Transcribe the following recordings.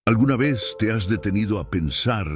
¿Alguna vez te has detenido a pensar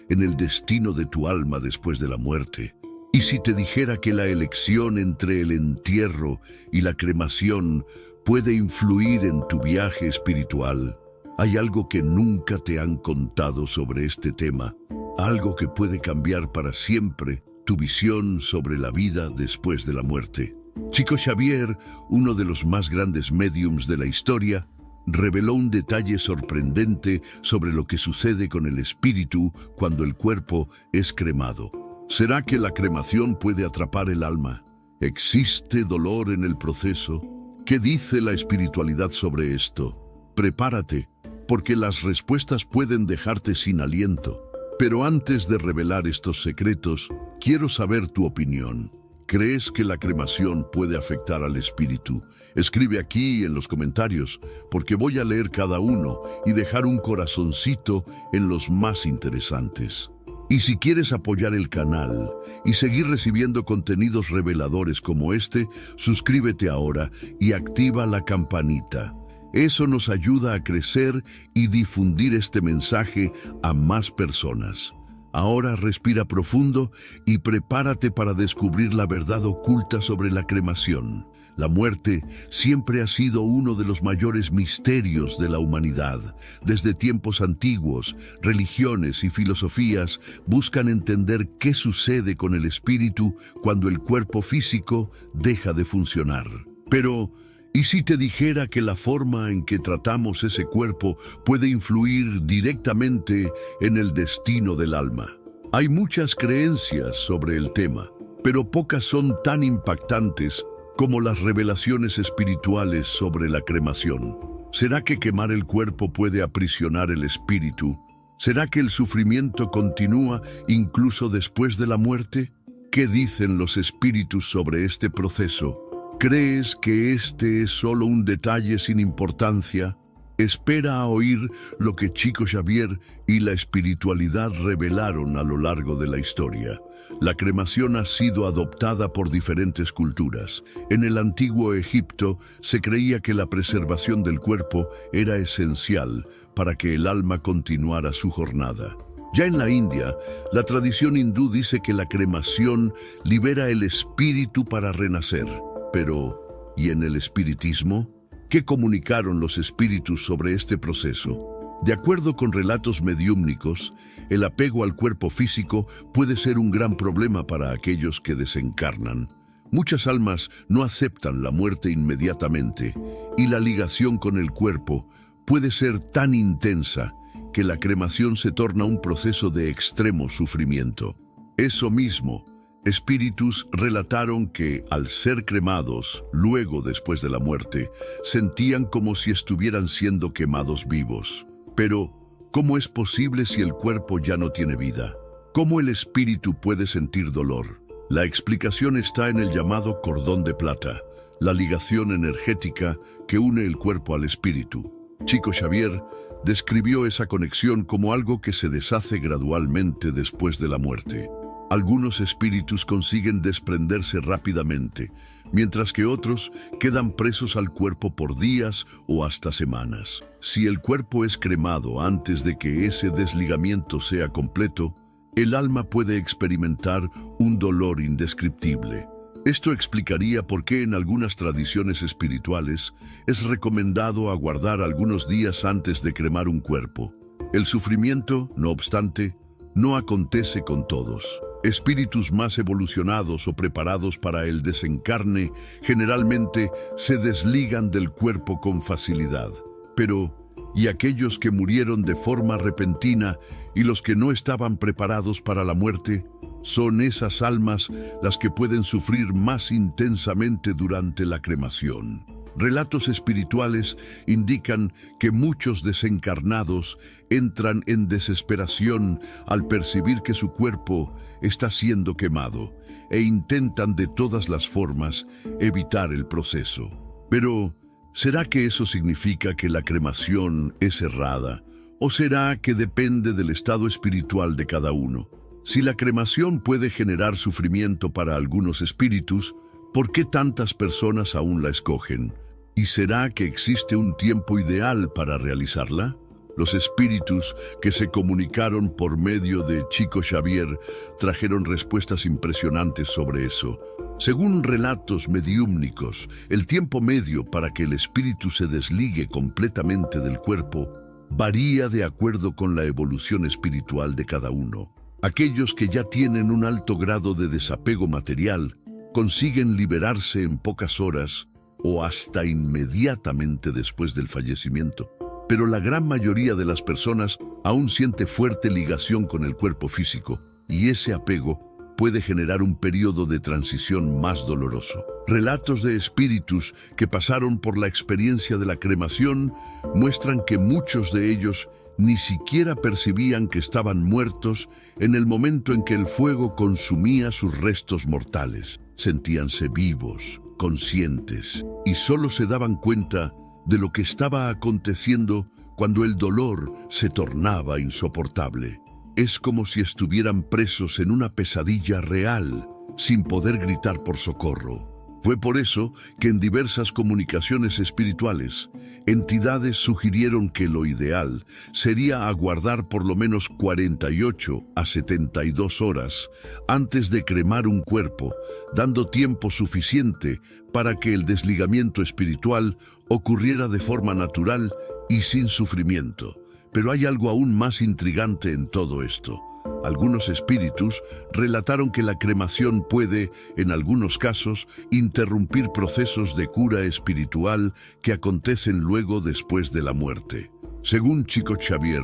en el destino de tu alma después de la muerte? ¿Y si te dijera que la elección entre el entierro y la cremación puede influir en tu viaje espiritual? Hay algo que nunca te han contado sobre este tema, algo que puede cambiar para siempre tu visión sobre la vida después de la muerte. Chico Xavier, uno de los más grandes médiums de la historia, reveló un detalle sorprendente sobre lo que sucede con el espíritu cuando el cuerpo es cremado. ¿Será que la cremación puede atrapar el alma? ¿Existe dolor en el proceso? ¿Qué dice la espiritualidad sobre esto? Prepárate, porque las respuestas pueden dejarte sin aliento. Pero antes de revelar estos secretos, quiero saber tu opinión. ¿Crees que la cremación puede afectar al espíritu? Escribe aquí en los comentarios, porque voy a leer cada uno y dejar un corazoncito en los más interesantes. Y si quieres apoyar el canal y seguir recibiendo contenidos reveladores como este, suscríbete ahora y activa la campanita. Eso nos ayuda a crecer y difundir este mensaje a más personas. Ahora respira profundo y prepárate para descubrir la verdad oculta sobre la cremación. La muerte siempre ha sido uno de los mayores misterios de la humanidad. Desde tiempos antiguos, religiones y filosofías buscan entender qué sucede con el espíritu cuando el cuerpo físico deja de funcionar. Pero, ¿y si te dijera que la forma en que tratamos ese cuerpo puede influir directamente en el destino del alma? Hay muchas creencias sobre el tema, pero pocas son tan impactantes como las revelaciones espirituales sobre la cremación. ¿Será que quemar el cuerpo puede aprisionar el espíritu? ¿Será que el sufrimiento continúa incluso después de la muerte? ¿Qué dicen los espíritus sobre este proceso? ¿Crees que este es solo un detalle sin importancia? Espera a oír lo que Chico Xavier y la espiritualidad revelaron a lo largo de la historia. La cremación ha sido adoptada por diferentes culturas. En el antiguo Egipto se creía que la preservación del cuerpo era esencial para que el alma continuara su jornada. Ya en la India, la tradición hindú dice que la cremación libera el espíritu para renacer. Pero, ¿y en el espiritismo? ¿Qué comunicaron los espíritus sobre este proceso? De acuerdo con relatos mediúmnicos, el apego al cuerpo físico puede ser un gran problema para aquellos que desencarnan. Muchas almas no aceptan la muerte inmediatamente y la ligación con el cuerpo puede ser tan intensa que la cremación se torna un proceso de extremo sufrimiento. Eso mismo, espíritus relataron que, al ser cremados, luego después de la muerte, sentían como si estuvieran siendo quemados vivos. Pero, ¿cómo es posible si el cuerpo ya no tiene vida? ¿Cómo el espíritu puede sentir dolor? La explicación está en el llamado cordón de plata, la ligación energética que une el cuerpo al espíritu. Chico Xavier describió esa conexión como algo que se deshace gradualmente después de la muerte. Algunos espíritus consiguen desprenderse rápidamente, mientras que otros quedan presos al cuerpo por días o hasta semanas. Si el cuerpo es cremado antes de que ese desligamiento sea completo, el alma puede experimentar un dolor indescriptible. Esto explicaría por qué en algunas tradiciones espirituales es recomendado aguardar algunos días antes de cremar un cuerpo. El sufrimiento, no obstante, no acontece con todos. Espíritus más evolucionados o preparados para el desencarne generalmente se desligan del cuerpo con facilidad. Pero, ¿y aquellos que murieron de forma repentina y los que no estaban preparados para la muerte? Son esas almas las que pueden sufrir más intensamente durante la cremación. Relatos espirituales indican que muchos desencarnados entran en desesperación al percibir que su cuerpo está siendo quemado e intentan de todas las formas evitar el proceso. Pero, ¿será que eso significa que la cremación es errada? ¿O será que depende del estado espiritual de cada uno? Si la cremación puede generar sufrimiento para algunos espíritus, ¿por qué tantas personas aún la escogen? ¿Y será que existe un tiempo ideal para realizarla? Los espíritus que se comunicaron por medio de Chico Xavier trajeron respuestas impresionantes sobre eso. Según relatos mediúmnicos, el tiempo medio para que el espíritu se desligue completamente del cuerpo varía de acuerdo con la evolución espiritual de cada uno. Aquellos que ya tienen un alto grado de desapego material consiguen liberarse en pocas horas o hasta inmediatamente después del fallecimiento. Pero la gran mayoría de las personas aún siente fuerte ligación con el cuerpo físico, y ese apego puede generar un periodo de transición más doloroso. Relatos de espíritus que pasaron por la experiencia de la cremación muestran que muchos de ellos ni siquiera percibían que estaban muertos en el momento en que el fuego consumía sus restos mortales. Sentíanse vivos, conscientes, y solo se daban cuenta de lo que estaba aconteciendo cuando el dolor se tornaba insoportable. Es como si estuvieran presos en una pesadilla real, sin poder gritar por socorro. Fue por eso que en diversas comunicaciones espirituales, entidades sugirieron que lo ideal sería aguardar por lo menos 48 a 72 horas antes de cremar un cuerpo, dando tiempo suficiente para que el desligamiento espiritual ocurriera de forma natural y sin sufrimiento. Pero hay algo aún más intrigante en todo esto. Algunos espíritus relataron que la cremación puede, en algunos casos, interrumpir procesos de cura espiritual que acontecen luego después de la muerte. Según Chico Xavier,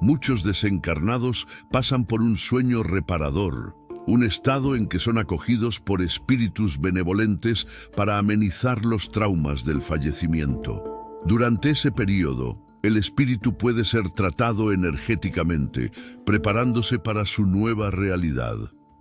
muchos desencarnados pasan por un sueño reparador, un estado en que son acogidos por espíritus benevolentes para amenizar los traumas del fallecimiento. Durante ese periodo, el espíritu puede ser tratado energéticamente, preparándose para su nueva realidad.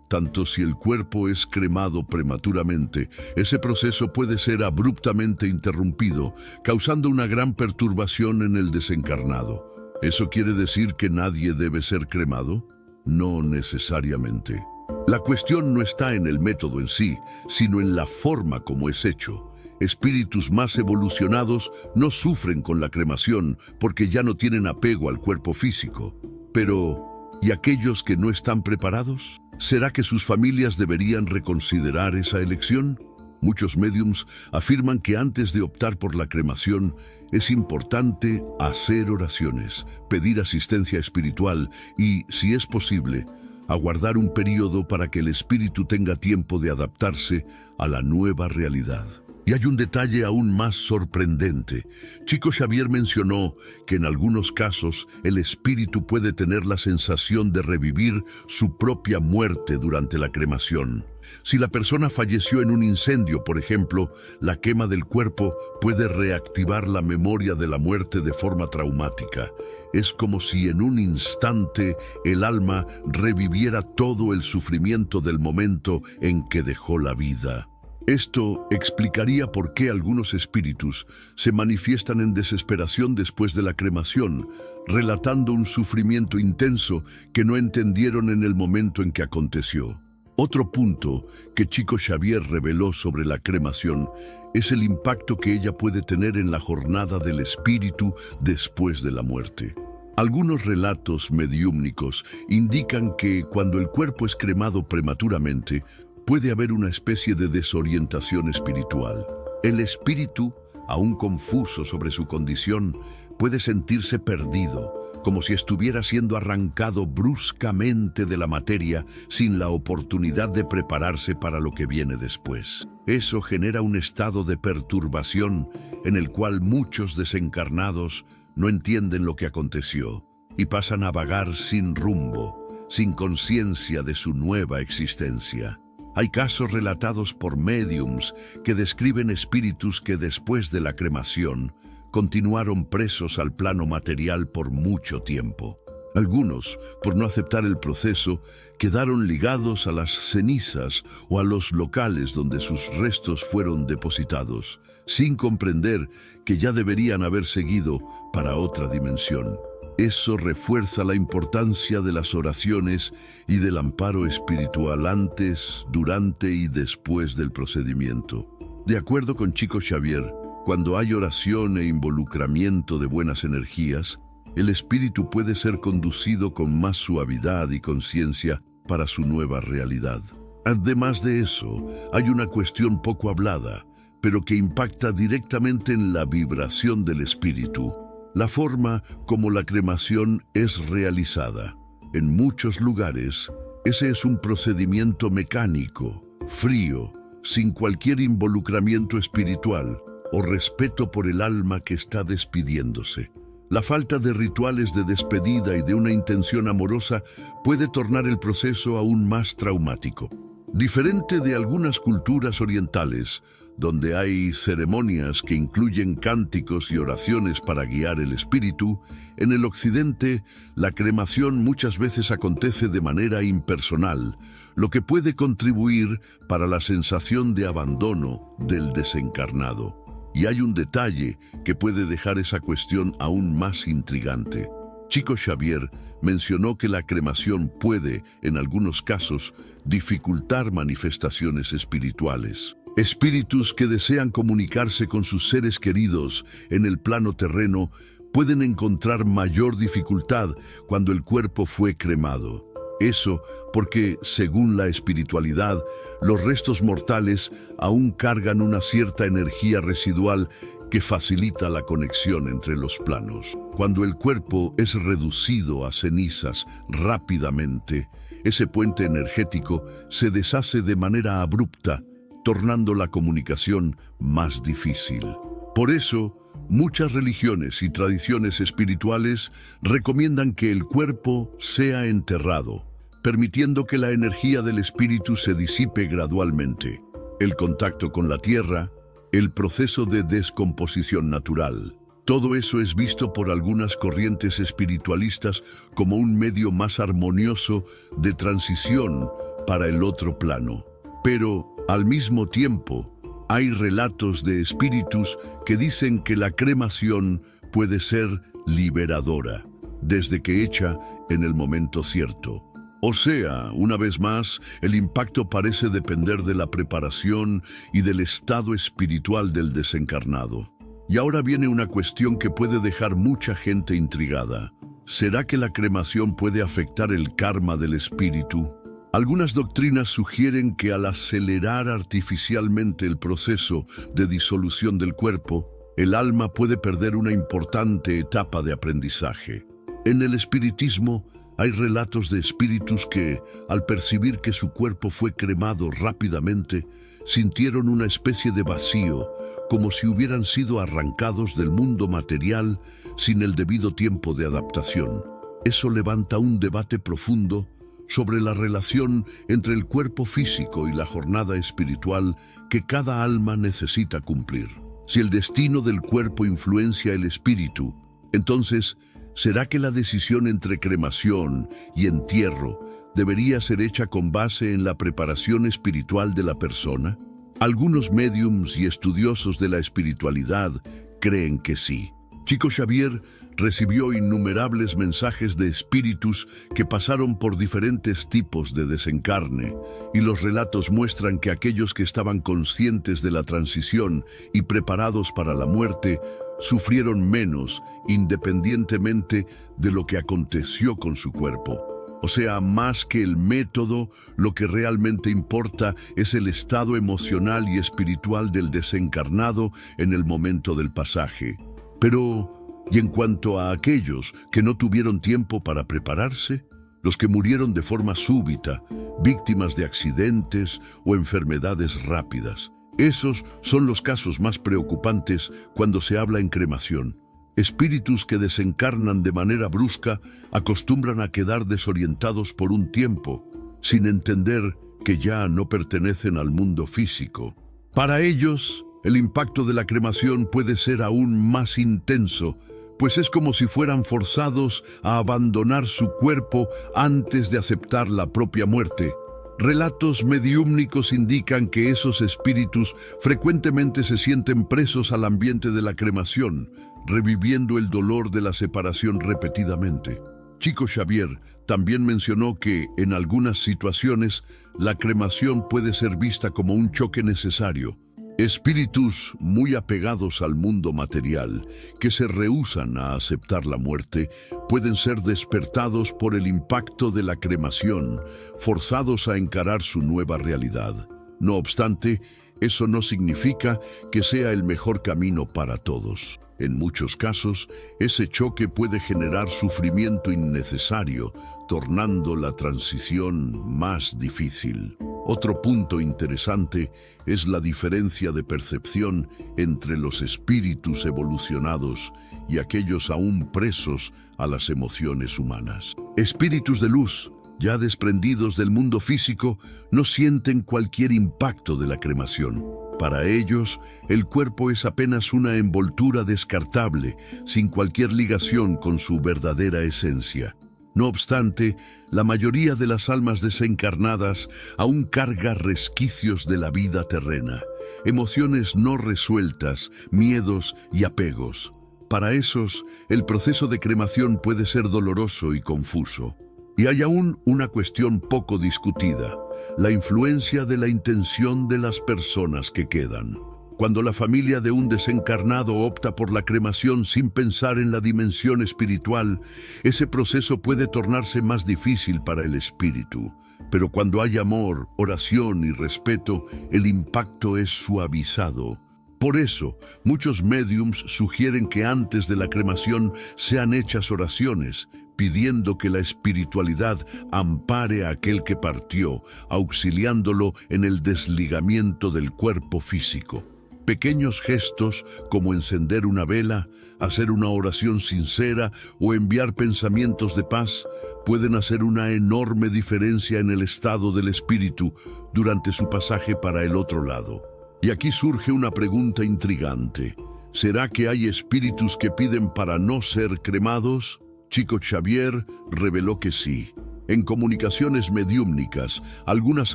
Tanto si el cuerpo es cremado prematuramente, ese proceso puede ser abruptamente interrumpido, causando una gran perturbación en el desencarnado. ¿Eso quiere decir que nadie debe ser cremado? No necesariamente. La cuestión no está en el método en sí, sino en la forma como es hecho. Espíritus más evolucionados no sufren con la cremación porque ya no tienen apego al cuerpo físico. Pero, ¿y aquellos que no están preparados? ¿Será que sus familias deberían reconsiderar esa elección? Muchos médiums afirman que antes de optar por la cremación es importante hacer oraciones, pedir asistencia espiritual y, si es posible, aguardar un periodo para que el espíritu tenga tiempo de adaptarse a la nueva realidad. Y hay un detalle aún más sorprendente. Chico Xavier mencionó que en algunos casos el espíritu puede tener la sensación de revivir su propia muerte durante la cremación. Si la persona falleció en un incendio, por ejemplo, la quema del cuerpo puede reactivar la memoria de la muerte de forma traumática. Es como si en un instante el alma reviviera todo el sufrimiento del momento en que dejó la vida. Esto explicaría por qué algunos espíritus se manifiestan en desesperación después de la cremación, relatando un sufrimiento intenso que no entendieron en el momento en que aconteció. Otro punto que Chico Xavier reveló sobre la cremación es el impacto que ella puede tener en la jornada del espíritu después de la muerte. Algunos relatos mediúmnicos indican que cuando el cuerpo es cremado prematuramente, puede haber una especie de desorientación espiritual. El espíritu, aún confuso sobre su condición, puede sentirse perdido, como si estuviera siendo arrancado bruscamente de la materia sin la oportunidad de prepararse para lo que viene después. Eso genera un estado de perturbación en el cual muchos desencarnados no entienden lo que aconteció y pasan a vagar sin rumbo, sin conciencia de su nueva existencia. Hay casos relatados por médiums que describen espíritus que después de la cremación continuaron presos al plano material por mucho tiempo. Algunos, por no aceptar el proceso, quedaron ligados a las cenizas o a los locales donde sus restos fueron depositados, sin comprender que ya deberían haber seguido para otra dimensión. Eso refuerza la importancia de las oraciones y del amparo espiritual antes, durante y después del procedimiento. De acuerdo con Chico Xavier, cuando hay oración e involucramiento de buenas energías, el espíritu puede ser conducido con más suavidad y conciencia para su nueva realidad. Además de eso, hay una cuestión poco hablada, pero que impacta directamente en la vibración del espíritu: la forma como la cremación es realizada. En muchos lugares, ese es un procedimiento mecánico, frío, sin cualquier involucramiento espiritual o respeto por el alma que está despidiéndose. La falta de rituales de despedida y de una intención amorosa puede tornar el proceso aún más traumático. Diferente de algunas culturas orientales, donde hay ceremonias que incluyen cánticos y oraciones para guiar el espíritu, en el occidente la cremación muchas veces acontece de manera impersonal, lo que puede contribuir para la sensación de abandono del desencarnado. Y hay un detalle que puede dejar esa cuestión aún más intrigante. Chico Xavier mencionó que la cremación puede, en algunos casos, dificultar manifestaciones espirituales. Espíritus que desean comunicarse con sus seres queridos en el plano terreno pueden encontrar mayor dificultad cuando el cuerpo fue cremado. Eso porque, según la espiritualidad, los restos mortales aún cargan una cierta energía residual que facilita la conexión entre los planos. Cuando el cuerpo es reducido a cenizas rápidamente, ese puente energético se deshace de manera abrupta, tornando la comunicación más difícil. Por eso, muchas religiones y tradiciones espirituales recomiendan que el cuerpo sea enterrado, permitiendo que la energía del espíritu se disipe gradualmente. El contacto con la tierra, el proceso de descomposición natural. Todo eso es visto por algunas corrientes espiritualistas como un medio más armonioso de transición para el otro plano. Pero, al mismo tiempo, hay relatos de espíritus que dicen que la cremación puede ser liberadora, desde que hecha en el momento cierto. O sea, una vez más, el impacto parece depender de la preparación y del estado espiritual del desencarnado. Y ahora viene una cuestión que puede dejar mucha gente intrigada. ¿Será que la cremación puede afectar el karma del espíritu? Algunas doctrinas sugieren que al acelerar artificialmente el proceso de disolución del cuerpo, el alma puede perder una importante etapa de aprendizaje. En el espiritismo, hay relatos de espíritus que, al percibir que su cuerpo fue cremado rápidamente, sintieron una especie de vacío, como si hubieran sido arrancados del mundo material sin el debido tiempo de adaptación. Eso levanta un debate profundo sobre la relación entre el cuerpo físico y la jornada espiritual que cada alma necesita cumplir. Si el destino del cuerpo influencia el espíritu, entonces, ¿será que la decisión entre cremación y entierro debería ser hecha con base en la preparación espiritual de la persona? Algunos médiums y estudiosos de la espiritualidad creen que sí. Chico Xavier recibió innumerables mensajes de espíritus que pasaron por diferentes tipos de desencarne, y los relatos muestran que aquellos que estaban conscientes de la transición y preparados para la muerte sufrieron menos, independientemente de lo que aconteció con su cuerpo. O sea, más que el método, lo que realmente importa es el estado emocional y espiritual del desencarnado en el momento del pasaje. Pero, ¿y en cuanto a aquellos que no tuvieron tiempo para prepararse? Los que murieron de forma súbita, víctimas de accidentes o enfermedades rápidas. Esos son los casos más preocupantes cuando se habla en cremación. Espíritus que desencarnan de manera brusca acostumbran a quedar desorientados por un tiempo, sin entender que ya no pertenecen al mundo físico. Para ellos, el impacto de la cremación puede ser aún más intenso, pues es como si fueran forzados a abandonar su cuerpo antes de aceptar la propia muerte. Relatos mediúmnicos indican que esos espíritus frecuentemente se sienten presos al ambiente de la cremación, reviviendo el dolor de la separación repetidamente. Chico Xavier también mencionó que, en algunas situaciones, la cremación puede ser vista como un choque necesario, Espíritus muy apegados al mundo material, que se rehúsan a aceptar la muerte, pueden ser despertados por el impacto de la cremación, forzados a encarar su nueva realidad. No obstante, eso no significa que sea el mejor camino para todos. En muchos casos, ese choque puede generar sufrimiento innecesario, tornando la transición más difícil. Otro punto interesante es la diferencia de percepción entre los espíritus evolucionados y aquellos aún presos a las emociones humanas. Espíritus de luz, ya desprendidos del mundo físico, no sienten cualquier impacto de la cremación. Para ellos, el cuerpo es apenas una envoltura descartable, sin cualquier ligación con su verdadera esencia. No obstante, la mayoría de las almas desencarnadas aún carga resquicios de la vida terrena, emociones no resueltas, miedos y apegos. Para esos, el proceso de cremación puede ser doloroso y confuso. Y hay aún una cuestión poco discutida: la influencia de la intención de las personas que quedan. Cuando la familia de un desencarnado opta por la cremación sin pensar en la dimensión espiritual, ese proceso puede tornarse más difícil para el espíritu. Pero cuando hay amor, oración y respeto, el impacto es suavizado. Por eso, muchos médiums sugieren que antes de la cremación sean hechas oraciones, pidiendo que la espiritualidad ampare a aquel que partió, auxiliándolo en el desligamiento del cuerpo físico. Pequeños gestos como encender una vela, hacer una oración sincera o enviar pensamientos de paz pueden hacer una enorme diferencia en el estado del espíritu durante su pasaje para el otro lado. Y aquí surge una pregunta intrigante: ¿será que hay espíritus que piden para no ser cremados? Chico Xavier reveló que sí. En comunicaciones mediúmnicas, algunas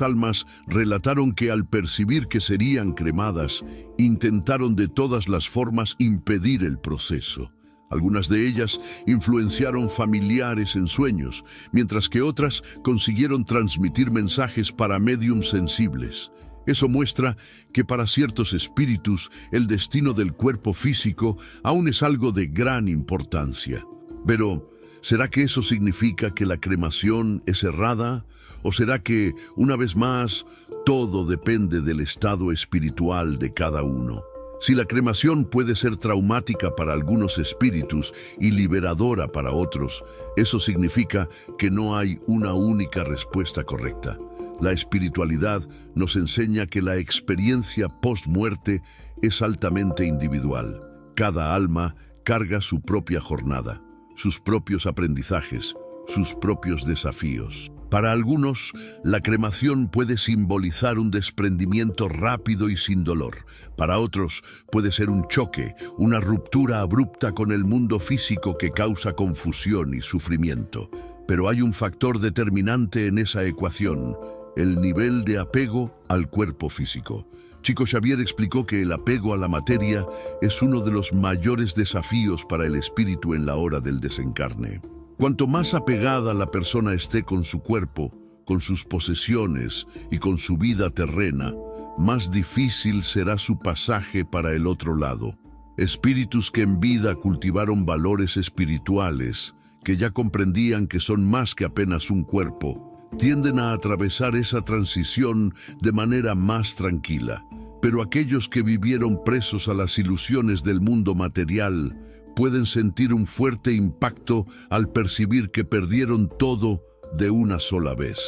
almas relataron que al percibir que serían cremadas, intentaron de todas las formas impedir el proceso. Algunas de ellas influenciaron familiares en sueños, mientras que otras consiguieron transmitir mensajes para médiums sensibles. Eso muestra que para ciertos espíritus el destino del cuerpo físico aún es algo de gran importancia. Pero, ¿será que eso significa que la cremación es errada? ¿O será que, una vez más, todo depende del estado espiritual de cada uno? Si la cremación puede ser traumática para algunos espíritus y liberadora para otros, eso significa que no hay una única respuesta correcta. La espiritualidad nos enseña que la experiencia post-muerte es altamente individual. Cada alma carga su propia jornada, sus propios aprendizajes, sus propios desafíos. Para algunos, la cremación puede simbolizar un desprendimiento rápido y sin dolor. Para otros, puede ser un choque, una ruptura abrupta con el mundo físico que causa confusión y sufrimiento. Pero hay un factor determinante en esa ecuación: el nivel de apego al cuerpo físico. Chico Xavier explicó que el apego a la materia es uno de los mayores desafíos para el espíritu en la hora del desencarne. Cuanto más apegada la persona esté con su cuerpo, con sus posesiones y con su vida terrena, más difícil será su pasaje para el otro lado. Espíritus que en vida cultivaron valores espirituales, que ya comprendían que son más que apenas un cuerpo, tienden a atravesar esa transición de manera más tranquila. Pero aquellos que vivieron presos a las ilusiones del mundo material pueden sentir un fuerte impacto al percibir que perdieron todo de una sola vez.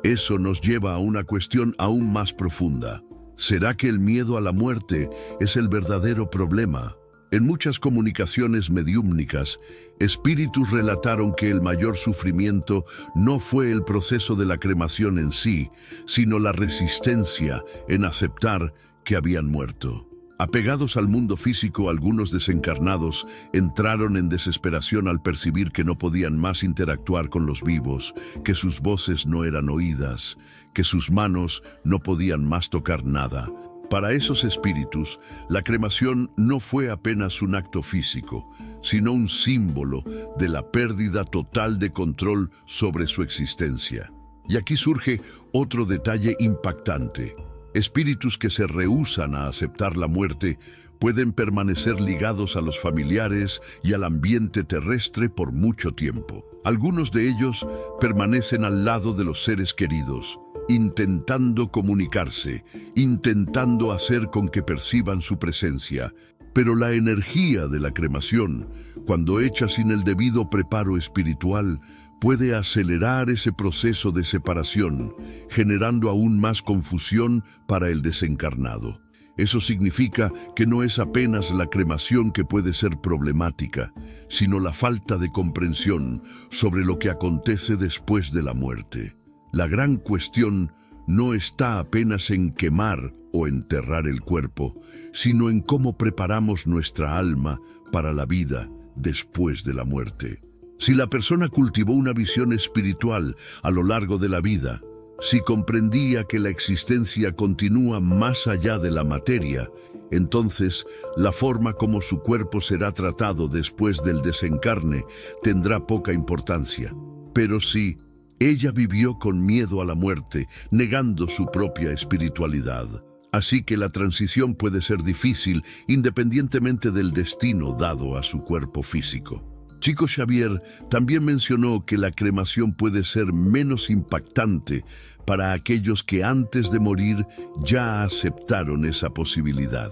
Eso nos lleva a una cuestión aún más profunda. ¿Será que el miedo a la muerte es el verdadero problema? En muchas comunicaciones mediúmnicas, espíritus relataron que el mayor sufrimiento no fue el proceso de la cremación en sí, sino la resistencia en aceptar que habían muerto. Apegados al mundo físico, algunos desencarnados entraron en desesperación al percibir que no podían más interactuar con los vivos, que sus voces no eran oídas, que sus manos no podían más tocar nada. Para esos espíritus, la cremación no fue apenas un acto físico, sino un símbolo de la pérdida total de control sobre su existencia. Y aquí surge otro detalle impactante. Espíritus que se rehúsan a aceptar la muerte pueden permanecer ligados a los familiares y al ambiente terrestre por mucho tiempo. Algunos de ellos permanecen al lado de los seres queridos, intentando comunicarse, intentando hacer con que perciban su presencia. Pero la energía de la cremación, cuando hecha sin el debido preparo espiritual, puede acelerar ese proceso de separación, generando aún más confusión para el desencarnado. Eso significa que no es apenas la cremación que puede ser problemática, sino la falta de comprensión sobre lo que acontece después de la muerte. La gran cuestión no está apenas en quemar o enterrar el cuerpo, sino en cómo preparamos nuestra alma para la vida después de la muerte. Si la persona cultivó una visión espiritual a lo largo de la vida, si comprendía que la existencia continúa más allá de la materia, entonces la forma como su cuerpo será tratado después del desencarne tendrá poca importancia. Pero si ella vivió con miedo a la muerte, negando su propia espiritualidad, así que la transición puede ser difícil independientemente del destino dado a su cuerpo físico. Chico Xavier también mencionó que la cremación puede ser menos impactante para aquellos que antes de morir ya aceptaron esa posibilidad.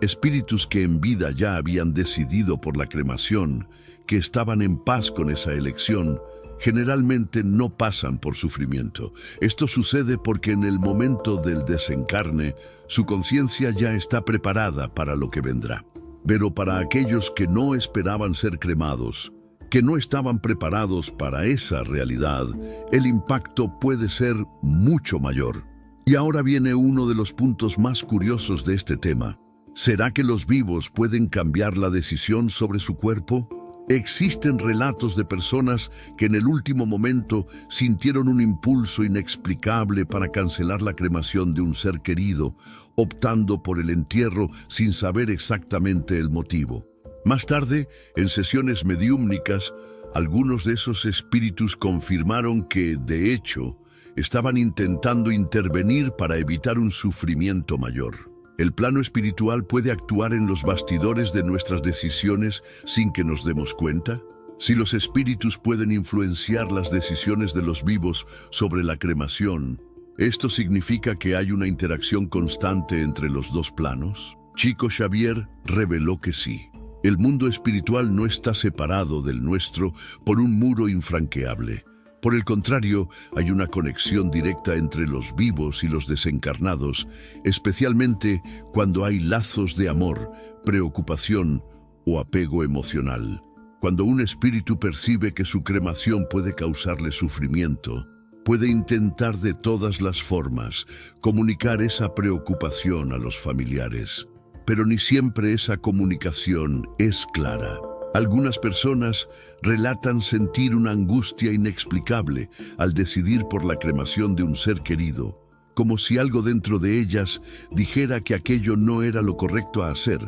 Espíritus que en vida ya habían decidido por la cremación, que estaban en paz con esa elección, generalmente no pasan por sufrimiento. Esto sucede porque en el momento del desencarne, su conciencia ya está preparada para lo que vendrá. Pero para aquellos que no esperaban ser cremados, que no estaban preparados para esa realidad, el impacto puede ser mucho mayor. Y ahora viene uno de los puntos más curiosos de este tema. ¿Será que los vivos pueden cambiar la decisión sobre su cuerpo? Existen relatos de personas que en el último momento sintieron un impulso inexplicable para cancelar la cremación de un ser querido, optando por el entierro sin saber exactamente el motivo. Más tarde, en sesiones mediúmnicas, algunos de esos espíritus confirmaron que, de hecho, estaban intentando intervenir para evitar un sufrimiento mayor. ¿El plano espiritual puede actuar en los bastidores de nuestras decisiones sin que nos demos cuenta? Si los espíritus pueden influenciar las decisiones de los vivos sobre la cremación, ¿esto significa que hay una interacción constante entre los dos planos? Chico Xavier reveló que sí. El mundo espiritual no está separado del nuestro por un muro infranqueable. Por el contrario, hay una conexión directa entre los vivos y los desencarnados, especialmente cuando hay lazos de amor, preocupación o apego emocional. Cuando un espíritu percibe que su cremación puede causarle sufrimiento, puede intentar de todas las formas comunicar esa preocupación a los familiares. Pero ni siempre esa comunicación es clara. Algunas personas relatan sentir una angustia inexplicable al decidir por la cremación de un ser querido, como si algo dentro de ellas dijera que aquello no era lo correcto a hacer.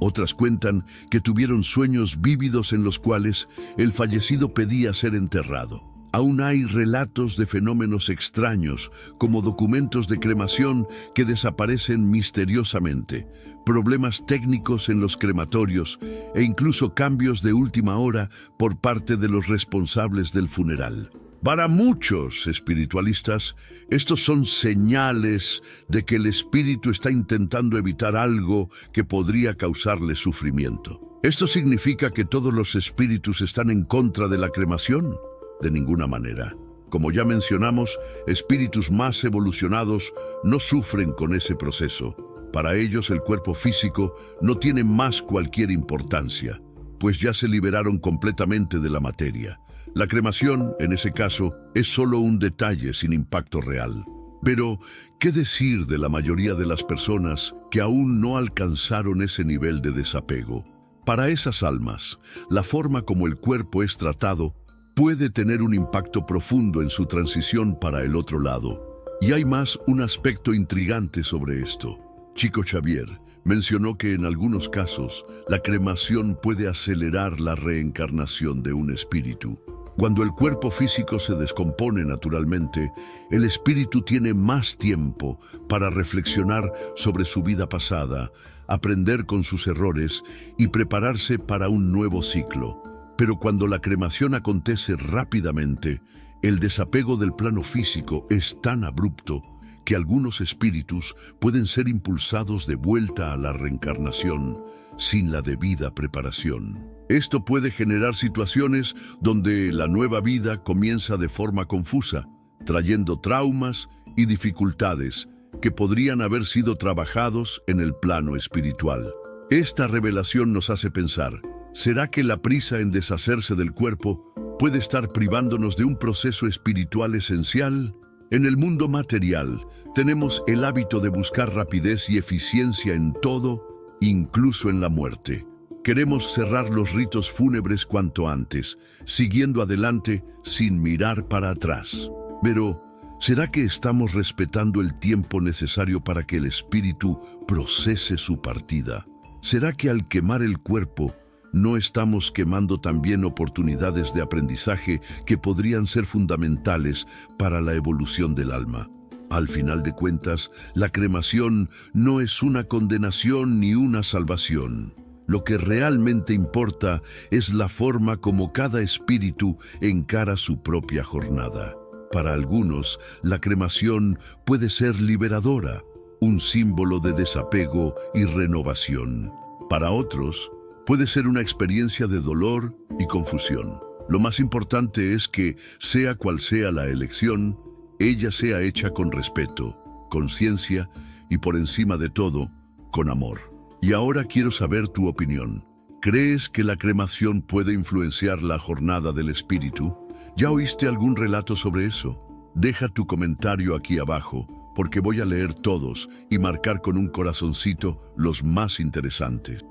Otras cuentan que tuvieron sueños vívidos en los cuales el fallecido pedía ser enterrado. Aún hay relatos de fenómenos extraños, como documentos de cremación que desaparecen misteriosamente, problemas técnicos en los crematorios e incluso cambios de última hora por parte de los responsables del funeral. Para muchos espiritualistas, estos son señales de que el espíritu está intentando evitar algo que podría causarle sufrimiento. ¿Esto significa que todos los espíritus están en contra de la cremación? De ninguna manera. Como ya mencionamos, espíritus más evolucionados no sufren con ese proceso. Para ellos el cuerpo físico no tiene más cualquier importancia, pues ya se liberaron completamente de la materia. La cremación, en ese caso, es solo un detalle sin impacto real. Pero, ¿qué decir de la mayoría de las personas que aún no alcanzaron ese nivel de desapego? Para esas almas, la forma como el cuerpo es tratado puede tener un impacto profundo en su transición para el otro lado. Y hay más un aspecto intrigante sobre esto. Chico Xavier mencionó que en algunos casos la cremación puede acelerar la reencarnación de un espíritu. Cuando el cuerpo físico se descompone naturalmente, el espíritu tiene más tiempo para reflexionar sobre su vida pasada, aprender con sus errores y prepararse para un nuevo ciclo. Pero cuando la cremación acontece rápidamente, el desapego del plano físico es tan abrupto que algunos espíritus pueden ser impulsados de vuelta a la reencarnación sin la debida preparación. Esto puede generar situaciones donde la nueva vida comienza de forma confusa, trayendo traumas y dificultades que podrían haber sido trabajados en el plano espiritual. Esta revelación nos hace pensar, ¿será que la prisa en deshacerse del cuerpo puede estar privándonos de un proceso espiritual esencial? En el mundo material, tenemos el hábito de buscar rapidez y eficiencia en todo, incluso en la muerte. Queremos cerrar los ritos fúnebres cuanto antes, siguiendo adelante sin mirar para atrás. Pero, ¿será que estamos respetando el tiempo necesario para que el espíritu procese su partida? ¿Será que al quemar el cuerpo, no estamos quemando también oportunidades de aprendizaje que podrían ser fundamentales para la evolución del alma? Al final de cuentas, la cremación no es una condenación ni una salvación. Lo que realmente importa es la forma como cada espíritu encara su propia jornada. Para algunos, la cremación puede ser liberadora, un símbolo de desapego y renovación. Para otros, puede ser una experiencia de dolor y confusión. Lo más importante es que, sea cual sea la elección, ella sea hecha con respeto, conciencia y, por encima de todo, con amor. Y ahora quiero saber tu opinión. ¿Crees que la cremación puede influenciar la jornada del espíritu? ¿Ya oíste algún relato sobre eso? Deja tu comentario aquí abajo, porque voy a leer todos y marcar con un corazoncito los más interesantes.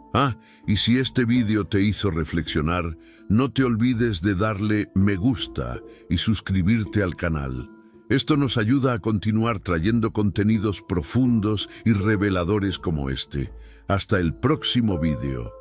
Y si este vídeo te hizo reflexionar, no te olvides de darle me gusta y suscribirte al canal. Esto nos ayuda a continuar trayendo contenidos profundos y reveladores como este. Hasta el próximo vídeo.